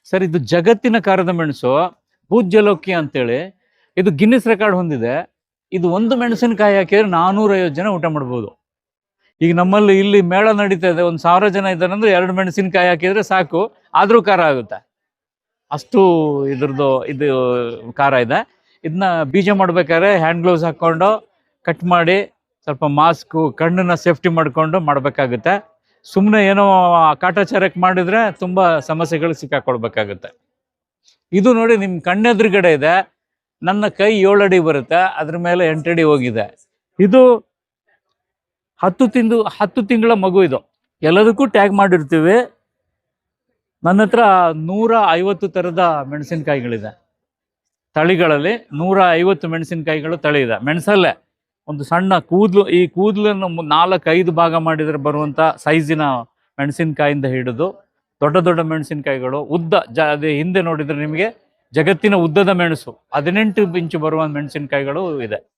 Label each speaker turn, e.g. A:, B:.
A: Sir ಇದು ಜಗತ್ತಿನ ಖಾರದ ಮೆಣಸು ಭೂಜ್ಯಲೋಕಿ ಅಂತೇಳಿ ಇದು ಗಿನ್ನಿಸ್ ರೆಕಾರ್ಡ್ ಹೊಂದಿದೆ. ಇದು ಒಂದು ಮೆಣಸಿನಕಾಯಿ ಹಾಕಿದ್ರೆ 450 ಜನ ಊಟ ಮಾಡ್ಬೋದು. ಈಗ ನಮ್ಮಲ್ಲಿ ಇಲ್ಲಿ ಮೇಳ ನಡೀತಾ ಇದೆ, 1000 ಜನ ಇದ್ದಾರೆ ಅಂದ್ರೆ 2 ಮೆಣಸಿನಕಾಯಿ ಹಾಕಿದ್ರೆ ಸಾಕು, ಆದ್ರೂ ಖಾರ ಆಗುತ್ತೆ. ಅಷ್ಟು ಇದು ಖಾರ ಇದೆ. ಇದನ್ನ ಬೀಜ ಮಾಡ್ಬೇಕಾದ್ರೆ ಹ್ಯಾಂಡ್ ಗ್ಲೌಸ್ ಹಾಕೊಂಡು ಕಟ್ ಮಾಡಿ ಸ್ವಲ್ಪ ಮಾಸ್ಕ್ ಕಣ್ಣನ್ನ ಸೇಫ್ಟಿ ಮಾಡ್ಕೊಂಡು ಮಾಡ್ಬೇಕಾಗುತ್ತೆ. ಸುಮ್ಮನೆ ಏನೋ ಕಾಟಾಚಾರಕ್ಕೆ ಮಾಡಿದ್ರೆ ತುಂಬಾ ಸಮಸ್ಯೆಗಳು ಸಿಕ್ಕಾಕೊಳ್ಬೇಕಾಗುತ್ತೆ. ಇದು ನೋಡಿ ನಿಮ್ ಕಣ್ಣೆದುರುಗಡೆ ಇದೆ, ನನ್ನ ಕೈ 7 ಅಡಿ ಬರುತ್ತೆ, ಅದ್ರ ಮೇಲೆ 8 ಅಡಿ ಹೋಗಿದೆ. ಇದು 10 ತಿಂಗಳ ಮಗು. ಇದು ಎಲ್ಲದಕ್ಕೂ ಟ್ಯಾಗ್ ಮಾಡಿರ್ತೀವಿ. ನನ್ನ ಹತ್ರ 150 ತರದ ಮೆಣಸಿನಕಾಯಿಗಳಿದೆ. ತಳಿಗಳಲ್ಲಿ 150 ಮೆಣಸಿನಕಾಯಿಗಳು ತಳಿ ಇದೆ. ಮೆಣಸಲ್ಲೇ ಒಂದು ಸಣ್ಣ ಕೂದಲು, ಈ ಕೂದಲನ್ನು 4-5 ಭಾಗ ಮಾಡಿದ್ರೆ ಬರುವಂತ ಸೈಜಿನ ಮೆಣಸಿನಕಾಯಿಂದ ಹಿಡಿದು ದೊಡ್ಡ ದೊಡ್ಡ ಮೆಣಸಿನಕಾಯಿಗಳು, ಉದ್ದ ಅದೇ ಹಿಂದೆ ನೋಡಿದ್ರೆ ನಿಮಗೆ ಜಗತ್ತಿನ ಉದ್ದದ ಮೆಣಸು 18 ಇಂಚು ಬರುವ ಮೆಣಸಿನಕಾಯಿಗಳು ಇದೆ.